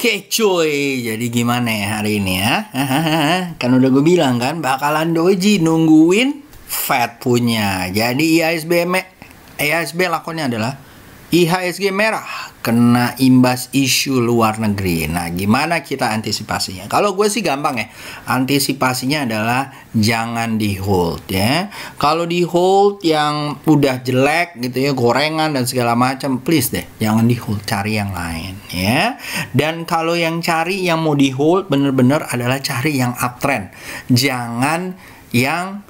Oke cuy, jadi gimana ya hari ini ya? Kan udah gue bilang kan, bakalan doji nungguin Fed punya. Jadi IHSB lakonnya adalah IHSG merah kena imbas isu luar negeri. Nah, gimana kita antisipasinya? Kalau gue sih gampang ya. Antisipasinya adalah jangan di hold ya. Kalau di hold yang udah jelek gitu ya, gorengan dan segala macam, please deh jangan di hold, cari yang lain ya. Dan kalau yang cari yang mau di hold bener-bener adalah cari yang uptrend. Jangan yang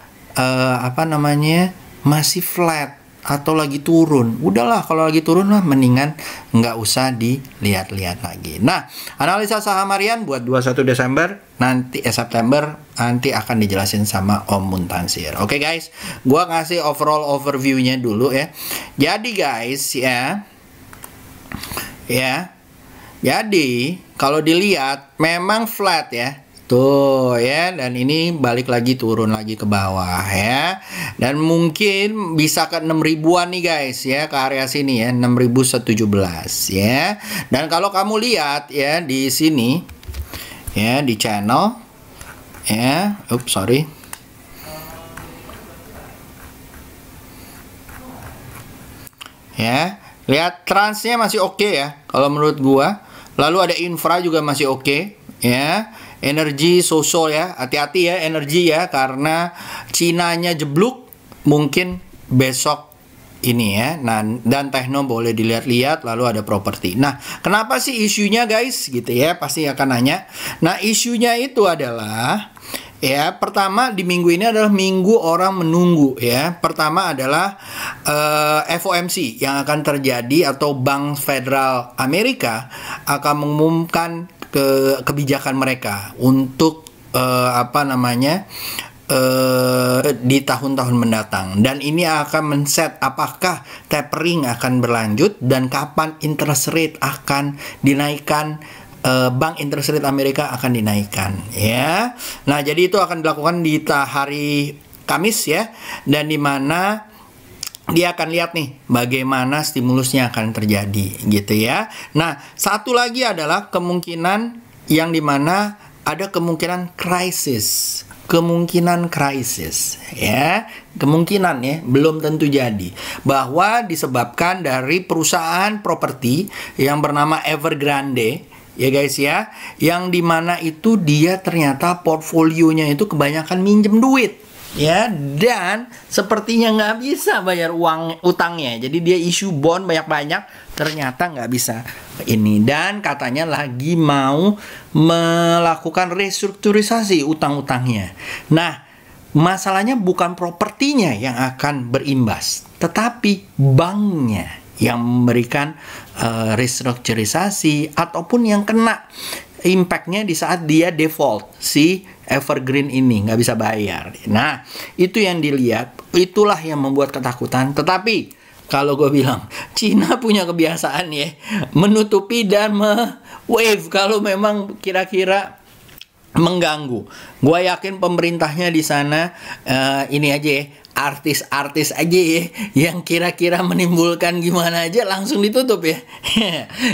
masih flat atau lagi turun. Udahlah, kalau lagi turun lah mendingan nggak usah dilihat-lihat lagi. Nah, analisa saham harian buat 21 Desember September nanti akan dijelasin sama Om Muntansir. Oke guys, gua ngasih overall overview-nya dulu ya. Jadi guys ya. Jadi kalau dilihat memang flat ya. Tuh ya, dan ini balik lagi turun lagi ke bawah ya. Dan mungkin bisa ke 6.000-an nih guys ya, ke area sini ya, 6.017 ya. Dan kalau kamu lihat ya di sini ya, di channel ya, ya, lihat transnya masih oke ya kalau menurut gua. Lalu ada infra juga masih oke ya. Energi sosol ya, hati-hati ya energi ya, karena Cinanya jeblok mungkin besok ini ya. Nah, dan tekno boleh dilihat-lihat, lalu ada properti. Nah, kenapa sih isunya guys gitu ya, pasti akan nanya. Nah, isunya itu adalah ya, pertama di minggu ini adalah minggu orang menunggu ya. Pertama adalah FOMC yang akan terjadi, atau Bank Federal Amerika akan mengumumkan kebijakan mereka untuk di tahun-tahun mendatang. Dan ini akan men-set apakah tapering akan berlanjut dan kapan interest rate akan dinaikkan. Bank interest rate Amerika akan dinaikkan ya. Nah, jadi itu akan dilakukan di hari Kamis ya, dan dimana dia akan lihat nih bagaimana stimulusnya akan terjadi gitu ya. Nah, satu lagi adalah kemungkinan yang dimana ada kemungkinan krisis ya, kemungkinan ya, belum tentu jadi, bahwa disebabkan dari perusahaan properti yang bernama Evergrande ya guys ya, yang dimana itu dia ternyata portfolionya itu kebanyakan minjem duit ya, dan sepertinya nggak bisa bayar utangnya. Jadi dia issue bond banyak-banyak, ternyata nggak bisa ini, dan katanya lagi mau melakukan restrukturisasi utang-utangnya. Nah, masalahnya bukan propertinya yang akan berimbas, tetapi banknya yang memberikan restrukturisasi ataupun yang kena impactnya di saat dia default, si Evergreen ini nggak bisa bayar. Nah, itu yang dilihat, itulah yang membuat ketakutan. Tetapi kalau gue bilang, Cina punya kebiasaan ya, menutupi dan wave kalau memang kira-kira mengganggu. Gue yakin pemerintahnya di sana ini aja ya, artis-artis aja ya, yang kira-kira menimbulkan gimana aja langsung ditutup ya.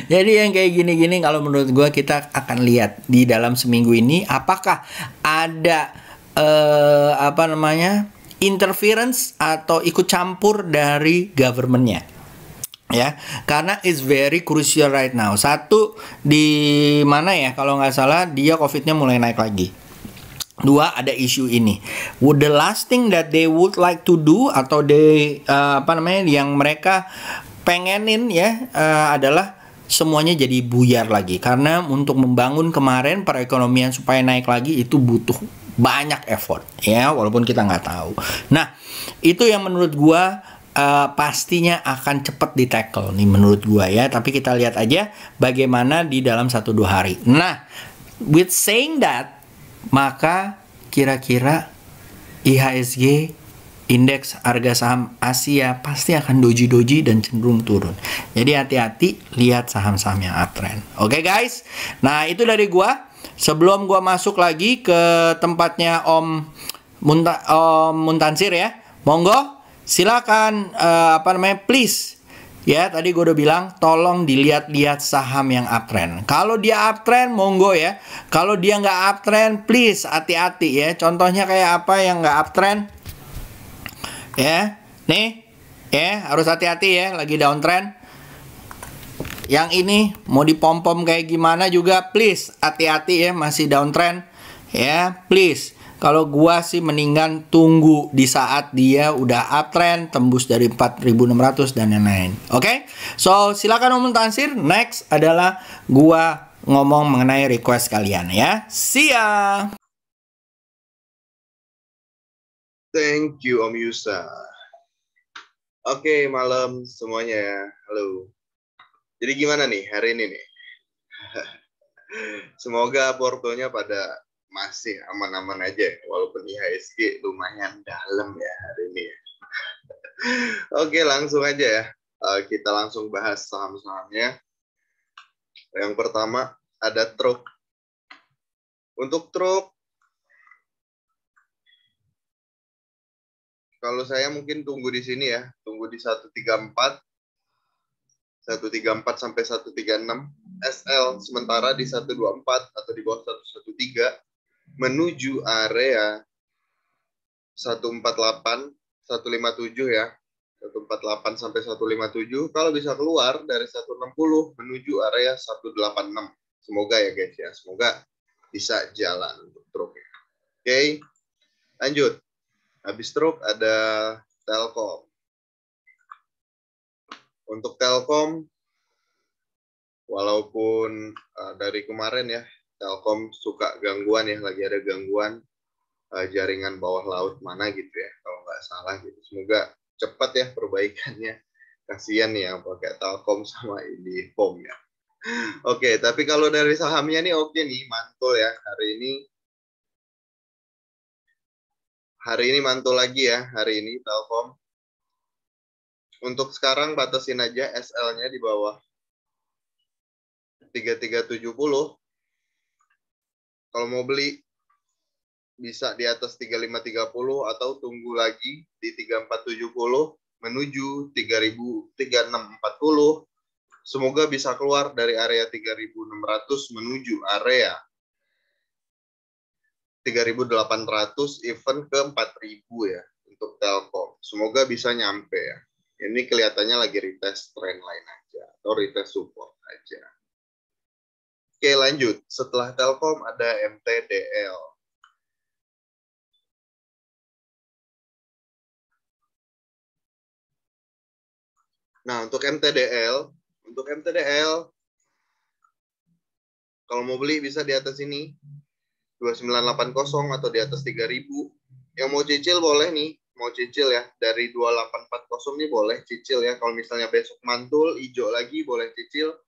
Jadi yang kayak gini-gini kalau menurut gue kita akan lihat di dalam seminggu ini apakah ada interference atau ikut campur dari governmentnya ya, karena it's very crucial right now. Satu, di mana ya, kalau nggak salah dia COVID-nya mulai naik lagi. Dua, ada isu ini. The last thing that they would like to do, atau yang mereka pengenin ya, adalah semuanya jadi buyar lagi. Karena untuk membangun kemarin perekonomian supaya naik lagi itu butuh banyak effort ya, walaupun kita nggak tahu. Nah, itu yang menurut gua pastinya akan cepat di tackle nih menurut gua ya. Tapi kita lihat aja bagaimana di dalam 1-2 hari. Nah, with saying that, maka kira-kira IHSG, indeks harga saham Asia, pasti akan doji-doji dan cenderung turun. Jadi hati-hati, lihat saham-saham yang uptrend. Oke guys, nah itu dari gua. Sebelum gua masuk lagi ke tempatnya Om Muntansir ya, monggo silakan please Ya, tadi gue udah bilang, tolong dilihat-lihat saham yang uptrend. Kalau dia uptrend, monggo ya. Kalau dia nggak uptrend, please hati-hati ya. Contohnya kayak apa yang nggak uptrend? Ya, nih, ya harus hati-hati ya, lagi downtrend. Yang ini mau dipom-pom kayak gimana juga, please hati-hati ya, masih downtrend. Ya, please. Kalau gua sih mendingan tunggu di saat dia udah uptrend, tembus dari 4.600 dan lain-lain. Oke? So, silakan Om Tansir. Next adalah gua ngomong mengenai request kalian ya. See ya. Thank you Om Yusa. Oke, malam semuanya ya. Halo. Jadi gimana nih hari ini nih? Semoga portonya pada masih aman-aman aja, walaupun IHSG lumayan dalam ya hari ini. Oke, langsung aja ya. Kita langsung bahas saham-sahamnya. Yang pertama ada truk. Untuk truk, kalau saya mungkin tunggu di sini ya, tunggu di 134 sampai 136. SL sementara di 124 atau di bawah 113 menuju area 148 157 ya. 148 sampai 157, kalau bisa keluar dari 160 menuju area 186. Semoga ya guys ya, semoga bisa jalan untuk truk. Oke, lanjut. Habis truk ada Telkom. Untuk Telkom, walaupun dari kemarin ya, Telkom suka gangguan ya, lagi ada gangguan jaringan bawah laut mana gitu ya, kalau nggak salah gitu. Semoga cepat ya perbaikannya. Kasihan ya pakai Telkom sama ini Home ya. Oke, tapi kalau dari sahamnya nih oke nih, mantul ya hari ini. Hari ini mantul lagi ya, hari ini Telkom. Untuk sekarang batasin aja SL-nya di bawah 3370. Kalau mau beli bisa di atas 3530 atau tunggu lagi di 3470 menuju 3640. Semoga bisa keluar dari area 3600 menuju area 3800, even ke 4000 ya untuk Telkom. Semoga bisa nyampe ya. Ini kelihatannya lagi retest trendline aja atau retest support aja. Oke, lanjut. Setelah Telkom ada MTDL. Nah, untuk MTDL kalau mau beli bisa di atas ini 2980 atau di atas 3000. Yang mau cicil boleh nih, mau cicil ya dari 2840 nih boleh cicil ya. Kalau misalnya besok mantul hijau lagi boleh cicil.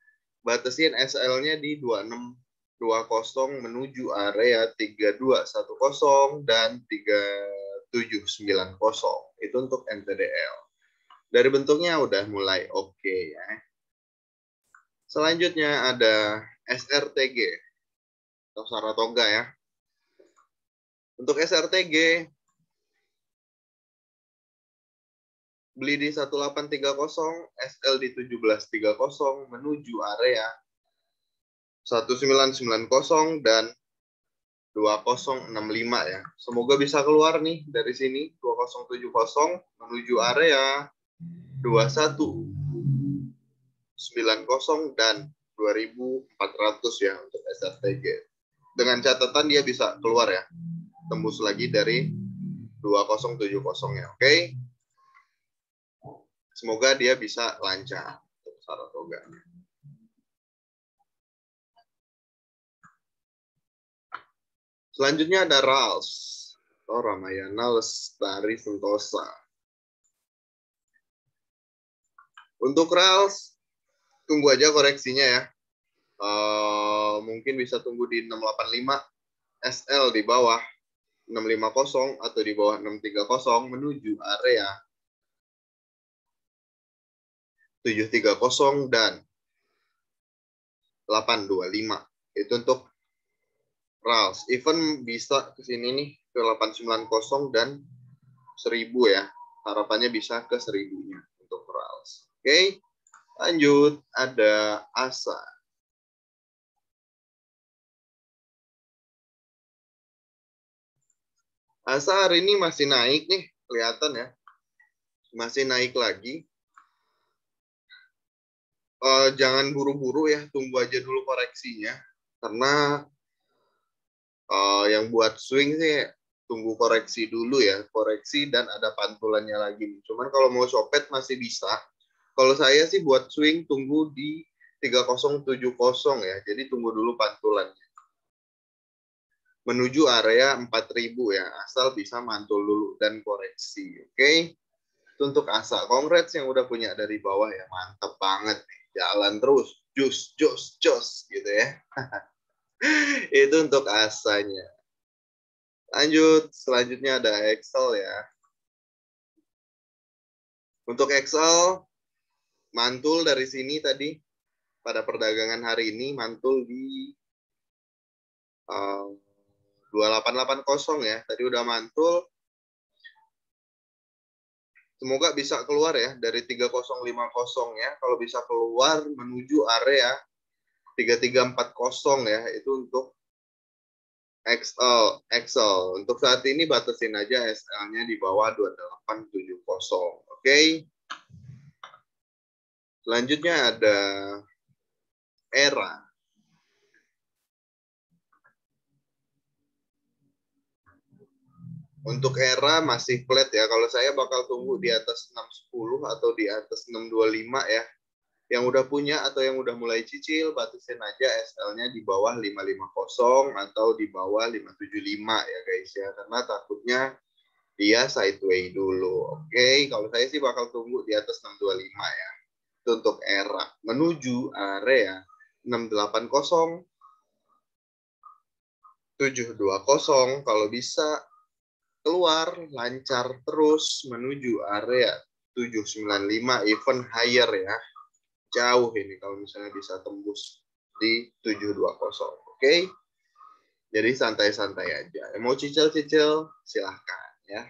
Batasin SL-nya di 2620 menuju area 3210 dan 3790. Itu untuk MTDL. Dari bentuknya udah mulai oke ya. Selanjutnya ada SRTG atau Saratoga ya. Untuk SRTG beli di 1830, SL di 1730 menuju area 1990 dan 2065 ya. Semoga bisa keluar nih dari sini 2070 menuju area 2190 dan 2400 ya untuk SRTG. Dengan catatan dia bisa keluar ya. Tembus lagi dari 2070 ya. Oke. Semoga dia bisa lancar untuk Saratoga. Selanjutnya ada RALS atau Ramayana Lestari Sentosa. Untuk RALS tunggu aja koreksinya ya. Mungkin bisa tunggu di 685, SL di bawah 650 atau di bawah 630 menuju area 730 dan 825. Itu untuk RALS. Even bisa ke sini nih ke 890 dan 1000 ya. Harapannya bisa ke 1000-nya untuk RALS. Oke. Lanjut, ada ASA. ASA hari ini masih naik nih, kelihatan ya. Masih naik lagi. Jangan buru-buru ya, tunggu aja dulu koreksinya. Karena yang buat swing sih tunggu koreksi dulu ya, koreksi dan ada pantulannya lagi. Cuman kalau mau copet masih bisa. Kalau saya sih buat swing tunggu di 3070 ya. Jadi tunggu dulu pantulannya. Menuju area 4000 ya, asal bisa mantul dulu dan koreksi. Oke. Untuk ASA, congrats yang udah punya dari bawah ya, mantep banget nih. Jalan terus, jos gitu ya. Itu untuk ASA-nya. Lanjut, selanjutnya ada Excel ya. Untuk Excel, mantul dari sini tadi, pada perdagangan hari ini, mantul di 2880 ya. Tadi udah mantul. Semoga bisa keluar ya dari 3050 ya. Kalau bisa keluar menuju area 3340 ya. Itu untuk Excel. Untuk saat ini batasin aja SL-nya di bawah 2870. Oke. Selanjutnya ada ERA. Untuk ERA masih flat ya. Kalau saya bakal tunggu di atas 610 atau di atas 625 ya. Yang udah punya atau yang udah mulai cicil, batasin aja SL-nya di bawah 550 atau di bawah 575 ya guys ya. Karena takutnya dia sideway dulu. Oke, kalau saya sih bakal tunggu di atas 625 ya. Itu untuk ERA. Menuju area 680, 720 kalau bisa keluar lancar terus menuju area 795 even higher ya. Jauh ini kalau misalnya bisa tembus di 720. Oke. Jadi santai-santai aja. Mau cicil-cicil silahkan ya.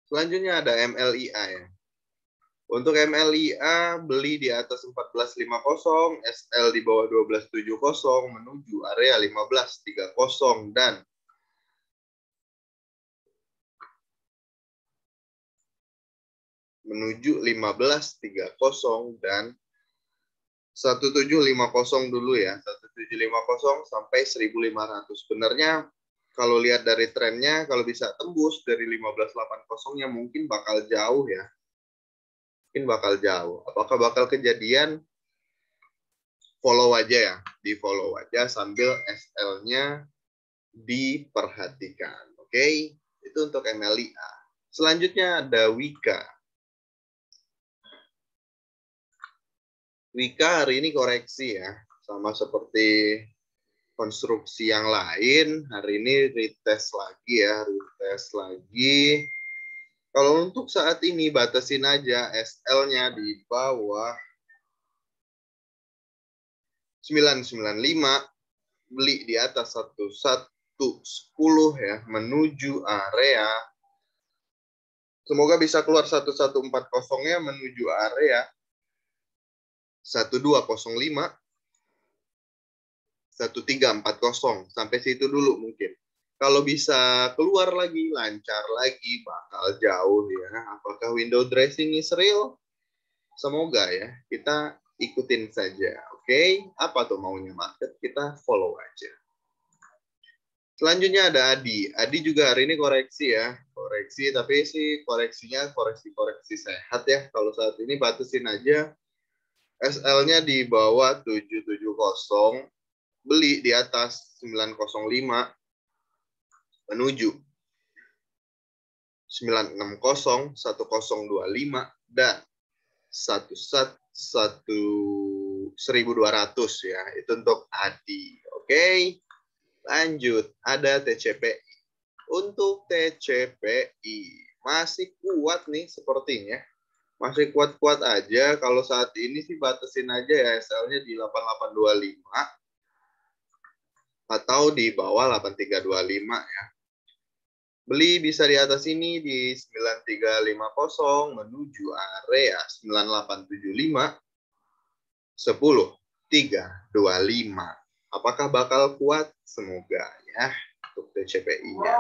Selanjutnya ada MLIA ya. Untuk MLIA beli di atas 1450, SL di bawah 1270 menuju area 1530 dan menuju 1530 dan 1750 dulu ya. 1750 sampai 1500. Sebenarnya kalau lihat dari trennya kalau bisa tembus dari 1580-nya mungkin bakal jauh ya. Mungkin bakal jauh. Apakah bakal kejadian? Follow aja ya, di follow aja sambil SL-nya diperhatikan. Oke, itu untuk MLIA. Selanjutnya ada Wika. Wika hari ini koreksi ya, sama seperti konstruksi yang lain. Hari ini retest lagi ya, retest lagi. Kalau untuk saat ini batasin aja SL-nya di bawah 995, beli di atas 1110 ya, menuju area. Semoga bisa keluar 1140-nya menuju area 1205, 1340 sampai situ dulu mungkin. Kalau bisa keluar lagi, lancar lagi, bakal jauh ya. Apakah window dressing is real? Semoga ya. Kita ikutin saja. Oke, apa tuh maunya market? Kita follow aja. Selanjutnya ada Adi. Adi juga hari ini koreksi ya. Koreksi, tapi sih koreksinya koreksi sehat ya. Kalau saat ini batasin aja. SL-nya di bawah 770. Beli di atas 905. Menuju 960, 1025, dan 1200 ya. Itu untuk Adi. Oke. Lanjut, ada TCPI. Untuk TCPI masih kuat nih sepertinya. Masih kuat-kuat aja. Kalau saat ini sih batasin aja ya SL-nya di 8825 atau di bawah 8325 ya. Beli bisa di atas ini di 9350 menuju area 9875 10 325. Apakah bakal kuat? Semoga ya untuk DCPI-nya.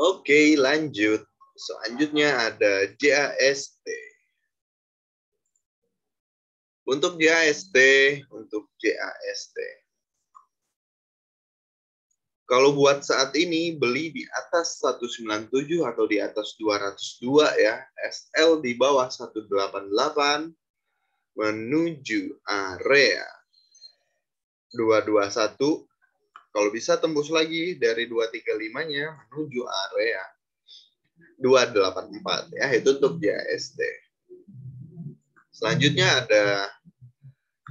Oke, lanjut. Selanjutnya ada JAST. Untuk JAST, kalau buat saat ini beli di atas 197 atau di atas 202 ya. SL di bawah 188 menuju area 221. Kalau bisa tembus lagi dari 235-nya menuju area 284 ya. Itu untuk JAST. Selanjutnya ada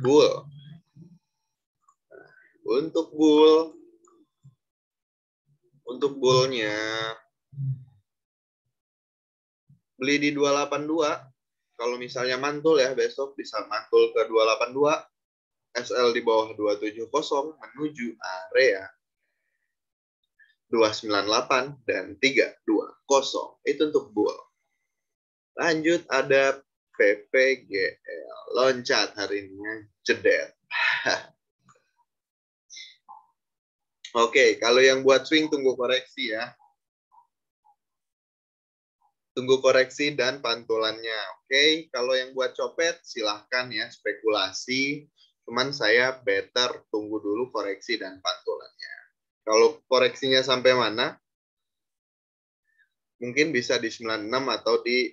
bull. Untuk bullnya beli di 282. Kalau misalnya mantul ya, besok bisa mantul ke 282. SL di bawah 270 menuju area 298 dan 320. Itu untuk bull. Lanjut ada PPGL. Loncat hari ini, cedet. Oke, kalau yang buat swing tunggu koreksi ya. Tunggu koreksi dan pantulannya. Oke, kalau yang buat copet silahkan ya spekulasi. Cuman saya better tunggu dulu koreksi dan pantulannya. Kalau koreksinya sampai mana? Mungkin bisa di 96 atau di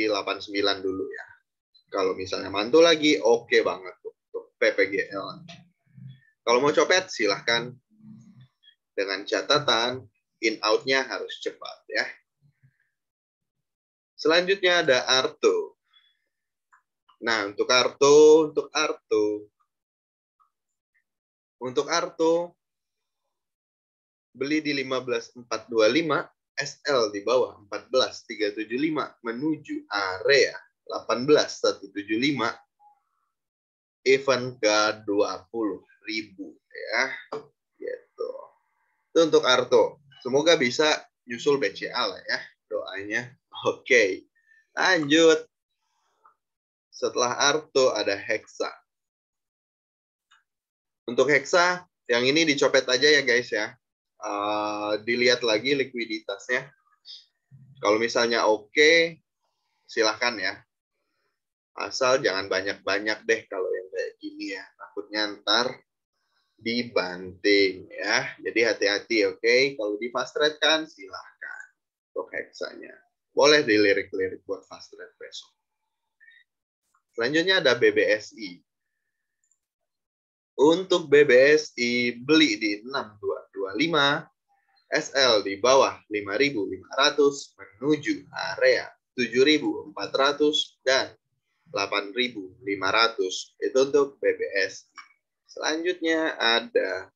89 dulu ya. Kalau misalnya mantul lagi, oke banget untuk PPGL. Kalau mau copet silahkan dengan catatan in out-nya harus cepat ya. Selanjutnya ada Arto. Nah, untuk Arto beli di 15.425, SL di bawah 14.375 menuju area 18.175, event ke 20.000 ya. Gitu. Itu untuk Arto. Semoga bisa nyusul BCA lah ya doanya. Oke. Lanjut. Setelah Arto ada Hexa. Untuk Hexa, yang ini dicopet aja ya guys ya. Dilihat lagi likuiditasnya. Kalau misalnya oke, silahkan ya. Asal jangan banyak-banyak deh kalau yang kayak gini ya. Takutnya ntar dibanting ya. Jadi hati-hati oke. Kalau di fast trade kan silahkan untuk Hexanya. Boleh dilirik-lirik buat fast trade besok. Selanjutnya ada BBSI. Untuk BBSI beli di 6225, SL di bawah 5.500 menuju area 7.400 dan 8.500. Itu untuk BBSI. Selanjutnya ada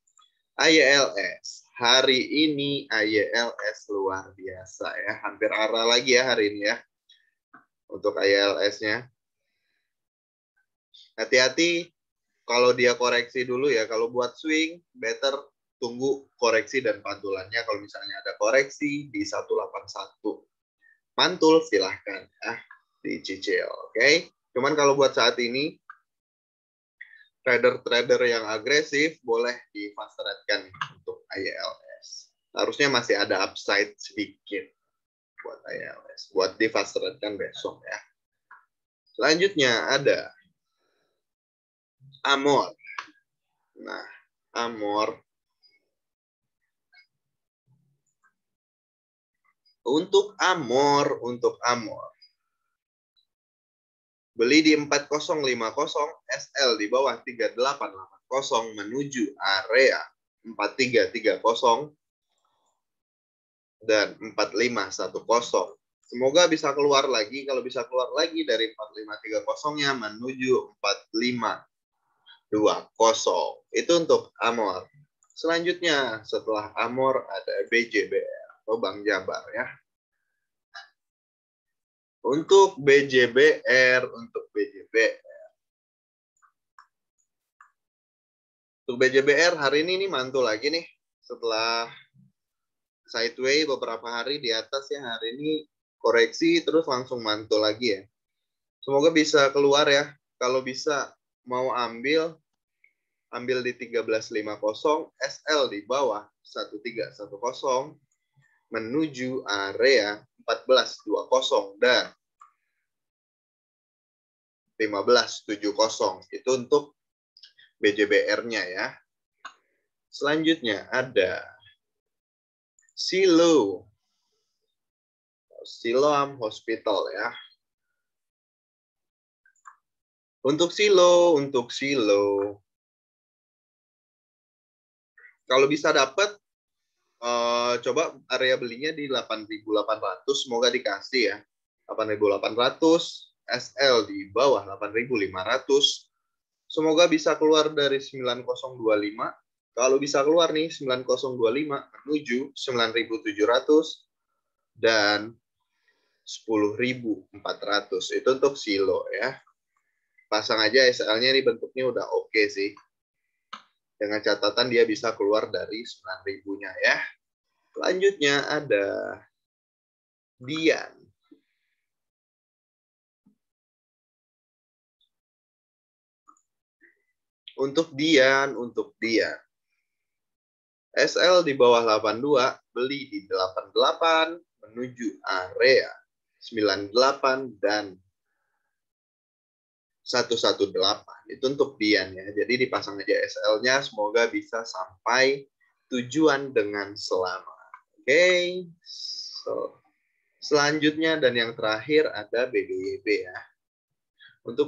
ILS. Hari ini ILS luar biasa ya. Hampir arah lagi ya hari ini ya. Untuk ILS-nya. Hati-hati kalau dia koreksi dulu ya. Kalau buat swing, better tunggu koreksi dan pantulannya. Kalau misalnya ada koreksi di 181. Mantul silahkan ya. Dicicil. Oke. Cuman kalau buat saat ini, trader-trader yang agresif boleh di fast trade-kan untuk ILS. Harusnya masih ada upside sedikit buat ILS. Buat di fast trade-kan besok ya. Selanjutnya ada Amor. Nah, Amor. Untuk Amor. Beli di 4050, SL di bawah 3880 menuju area 4330 dan 4510. Semoga bisa keluar lagi. Kalau bisa keluar lagi dari 4530-nya menuju 4520. Itu untuk Amor. Selanjutnya setelah Amor ada BJBR atau Bank Jabar ya. Untuk BJBR, Untuk BJBR hari ini nih mantul lagi nih setelah sideways beberapa hari di atas ya, hari ini koreksi terus langsung mantul lagi ya. Semoga bisa keluar ya. Kalau bisa mau ambil di 13.50, SL di bawah 1310 menuju area 14.20 dan 15.70. Itu untuk BJBR-nya ya. Selanjutnya ada Siloam Hospital ya. Untuk Silo, kalau bisa dapat, coba area belinya di 8.800, semoga dikasih ya. 8.800, SL di bawah 8.500. Semoga bisa keluar dari 9025. Kalau bisa keluar nih 9025 menuju 9.700 dan 10.400. Itu untuk Silo ya. Pasang aja SL-nya, ini bentuknya udah oke sih. Dengan catatan dia bisa keluar dari 9.000-nya ya. Selanjutnya ada Dian. Untuk Dian. SL di bawah 82, beli di 88 menuju area 98 dan 118. Itu untuk Dian ya. Jadi dipasang aja SL-nya, semoga bisa sampai tujuan dengan selamat. Oke. So, selanjutnya dan yang terakhir ada BBYB ya. Untuk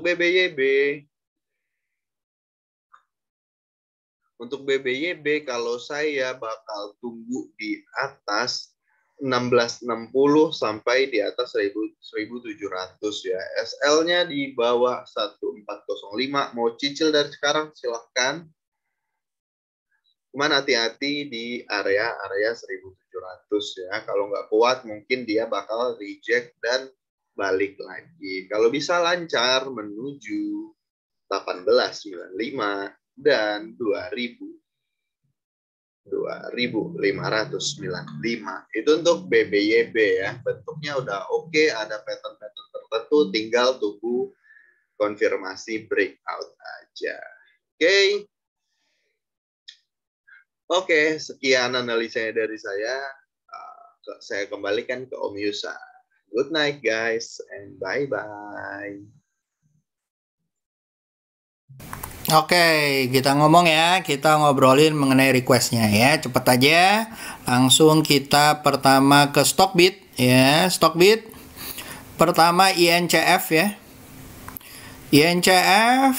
BBYB kalau saya bakal tunggu di atas 1660 sampai di atas 1700 ya. SL-nya di bawah 1405. Mau cicil dari sekarang silahkan. Cuman hati-hati di area 1700 ya. Kalau nggak kuat mungkin dia bakal reject dan balik lagi. Kalau bisa lancar menuju 1895 dan 2.595. Itu untuk BBYB ya. Bentuknya udah oke, ada pattern-pattern tertentu, tinggal tunggu konfirmasi breakout aja. Oke, sekian analisanya dari saya. Saya kembalikan ke Om Yusa. Good night guys and bye-bye. Oke, kita ngomong ya, kita ngobrolin mengenai requestnya ya. Cepet aja, langsung kita pertama ke Stockbit ya. Stockbit pertama INCF ya. INCF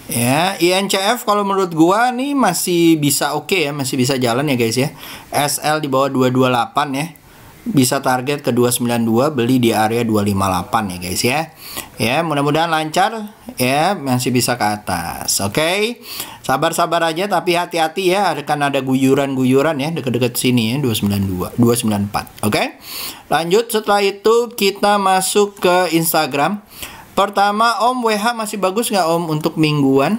ya. INCF kalau menurut gua nih masih bisa oke ya, masih bisa jalan ya guys ya. SL di bawah 228 ya. Bisa target ke 292, beli di area 258 ya guys ya. Ya, mudah-mudahan lancar ya, masih bisa ke atas. Oke. Sabar-sabar aja tapi hati-hati ya, akan ada guyuran-guyuran ya deket-deket sini ya, 292, 294. Oke. Lanjut, setelah itu kita masuk ke Instagram. Pertama, Om, WH masih bagus nggak Om untuk mingguan?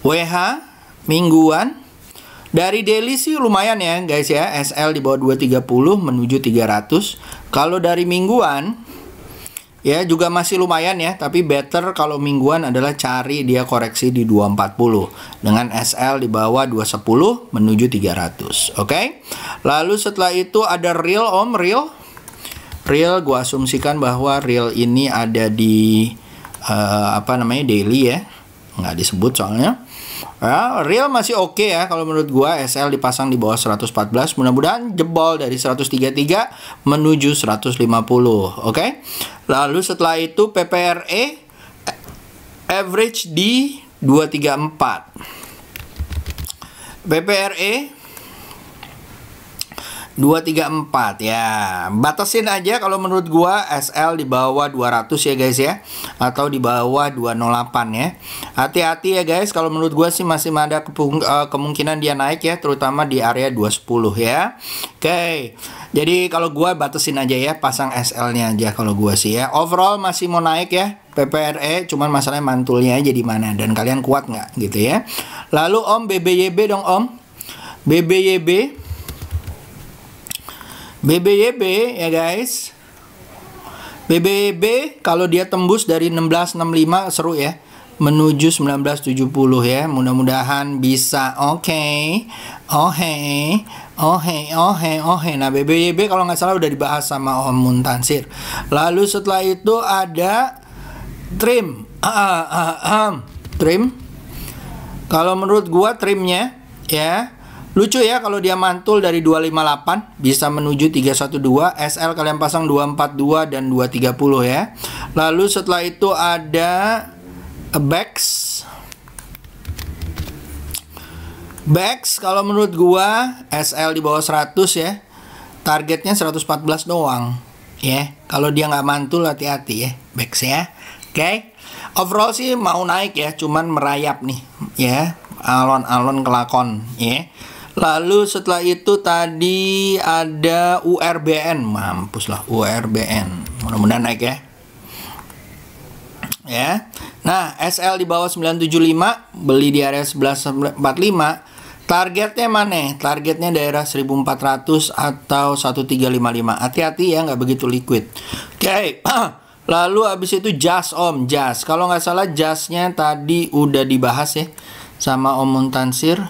WH mingguan dari daily sih lumayan ya guys ya. SL di bawah 230 menuju 300. Kalau dari mingguan ya juga masih lumayan ya, tapi better kalau mingguan adalah cari dia koreksi di 240 dengan SL di bawah 210 menuju 300. Oke. Lalu setelah itu ada real Om, real gua asumsikan bahwa real ini ada di daily ya. Nggak disebut soalnya. Ya, real masih oke ya kalau menurut gua. SL dipasang di bawah 114, mudah-mudahan jebol dari 133 menuju 150. Oke. Lalu setelah itu PPRE average di 234. PPRE 234 ya. Batasin aja kalau menurut gua SL di bawah 200 ya guys ya, atau di bawah 208 ya. Hati-hati ya guys, kalau menurut gua sih masih ada kemungkinan dia naik ya, terutama di area 210 ya. Oke. Jadi kalau gua batasin aja ya, pasang SL-nya aja kalau gua sih ya. Overall masih mau naik ya PPRE, cuman masalahnya mantulnya aja di mana dan kalian kuat nggak gitu ya. Lalu Om BBYB dong Om. BBYB ya guys. BBYB kalau dia tembus dari 1665 seru ya, menuju 1970 ya. Mudah-mudahan bisa. Oke. Nah, BBYB kalau nggak salah udah dibahas sama Om Muntansir. Lalu setelah itu ada trim. Trim. Kalau menurut gua trimnya ya lucu ya, kalau dia mantul dari 258 bisa menuju 312. SL kalian pasang 242 dan 230 ya. Lalu setelah itu ada Bex kalau menurut gua SL di bawah 100 ya. Targetnya 114 doang ya. Kalau dia nggak mantul hati-hati ya Bex ya. Oke. Overall sih mau naik ya, cuman merayap nih ya. Alon-alon kelakon ya. Lalu setelah itu tadi ada URBN, mampus lah URBN, mudah-mudahan naik ya. Ya, nah SL di bawah 975, beli di area 1145. Targetnya mana? Targetnya daerah 1400 atau 1355. Hati-hati ya, nggak begitu liquid. Oke. Lalu habis itu jas Om, jas. Kalau nggak salah jasnya tadi udah dibahas ya sama Om Muntansir.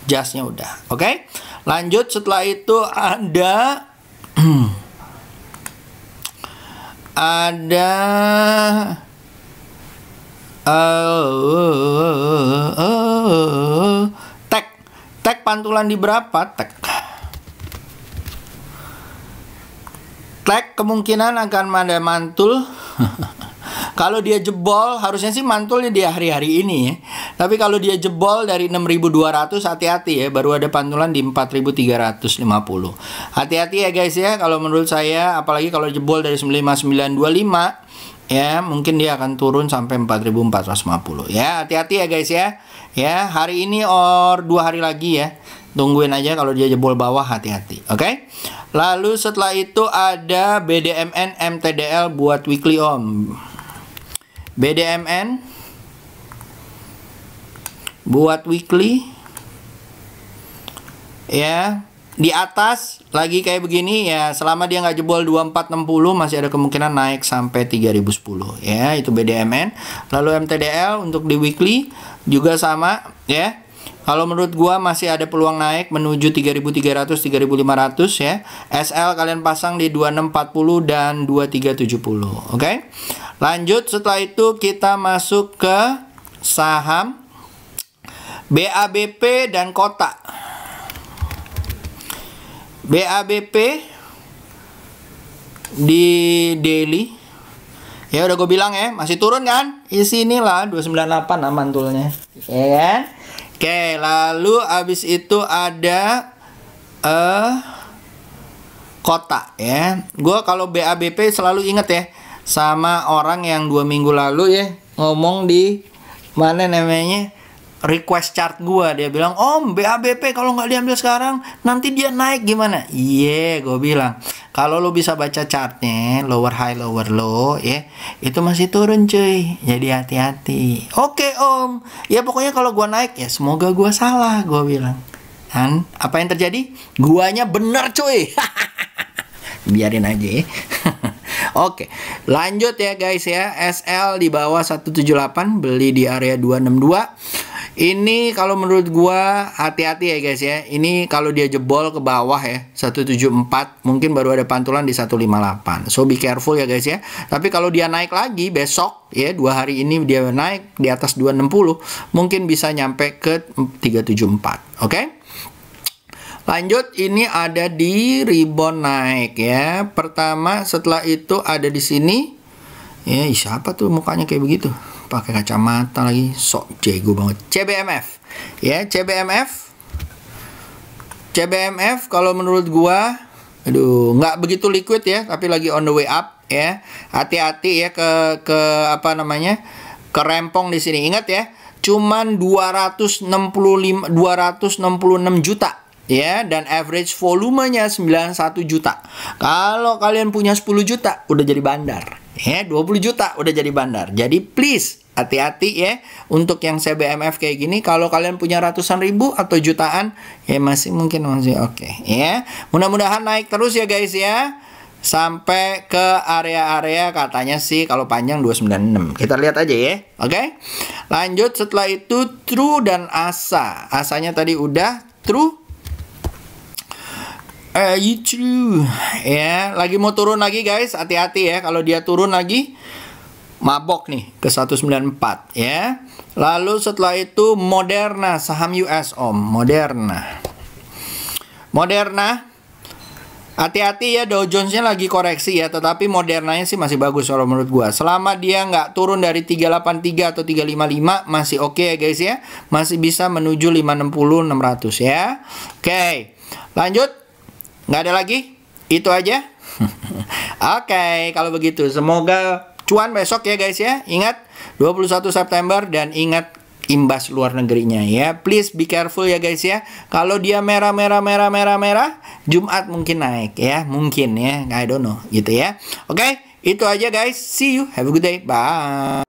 Jasnya udah, oke. Lanjut setelah itu ada tag pantulan di berapa tag kemungkinan akan ada mantul. Kalau dia jebol, harusnya sih mantulnya di hari-hari ini ya. Tapi kalau dia jebol dari 6.200, hati-hati ya. Baru ada pantulan di 4.350. Hati-hati ya guys ya. Kalau menurut saya, apalagi kalau jebol dari 95925 ya, mungkin dia akan turun sampai 4.450 ya. Hati-hati ya guys ya. Ya, hari ini or 2 hari lagi ya. Tungguin aja, kalau dia jebol bawah hati-hati. Oke. Lalu setelah itu ada BDMN MTDL buat weekly Om. BDMN buat weekly ya, di atas lagi kayak begini ya, selama dia nggak jebol 2460 masih ada kemungkinan naik sampai 3010 ya, itu BDMN. Lalu MTDL untuk di weekly juga sama ya. Kalau menurut gua masih ada peluang naik menuju 3300 3500 ya. SL kalian pasang di 2640 dan 2370. Oke. Lanjut setelah itu kita masuk ke saham BABP dan Kota. BABP di daily ya, udah gue bilang ya, masih turun kan? Isi inilah 298 mantulnya ya kan? Oke, lalu abis itu ada Kota ya. Gue kalau BABP selalu inget ya sama orang yang 2 minggu lalu ya ngomong di mana namanya request chart gua. Dia bilang, Om BABP kalau nggak diambil sekarang nanti dia naik gimana? Iya, gue bilang kalau lo bisa baca chartnya lower high lower low ya, itu masih turun cuy, jadi hati-hati. Oke Om, ya pokoknya kalau gua naik ya semoga gua salah, gue bilang. Dan apa yang terjadi? Guanya bener cuy. Biarin aja ya. Oke, lanjut ya guys ya. SL di bawah 178, beli di area 262. Ini kalau menurut gua hati-hati ya guys ya. Ini kalau dia jebol ke bawah ya 174, mungkin baru ada pantulan di 158. So be careful ya guys ya. Tapi kalau dia naik lagi besok ya, 2 hari ini dia naik di atas 260, mungkin bisa nyampe ke 374. Oke? Lanjut, ini ada di rebound naik ya. Pertama, setelah itu ada di sini. Ya, siapa tuh mukanya kayak begitu? Pakai kacamata lagi, sok jago banget. CBMF. Ya, CBMF kalau menurut gua Aduh, nggak begitu liquid ya, tapi lagi on the way up ya. Hati-hati ya ke apa namanya? Ke rempong di sini. Ingat ya, cuman 266 juta ya, dan average volumenya 91 juta. Kalau kalian punya 10 juta udah jadi bandar. Ya, 20 juta udah jadi bandar. Jadi please hati-hati ya untuk yang CBMF kayak gini. Kalau kalian punya ratusan ribu atau jutaan ya masih oke ya. Mudah-mudahan naik terus ya guys ya. Sampai ke area-area katanya sih kalau panjang 296. Kita lihat aja ya. Oke. Lanjut setelah itu True dan Asa. Asanya tadi udah, True True ya, lagi mau turun lagi guys, hati-hati ya kalau dia turun lagi mabok nih ke 194 ya. Lalu setelah itu Moderna, saham US Om, Moderna. Hati-hati ya, Dow Jones-nya lagi koreksi ya, tetapi Modernanya sih masih bagus kalau menurut gua. Selama dia nggak turun dari 383 atau 355 masih oke ya guys ya. Masih bisa menuju 560 600 ya. Oke. Lanjut. Nggak ada lagi? Itu aja? Oke, kalau begitu semoga cuan besok ya guys ya. Ingat 21 September dan ingat imbas luar negerinya ya. Please be careful ya guys ya. Kalau dia merah, Jumat mungkin naik ya. Mungkin ya, I don't know gitu ya. Oke, itu aja guys. See you. Have a good day. Bye.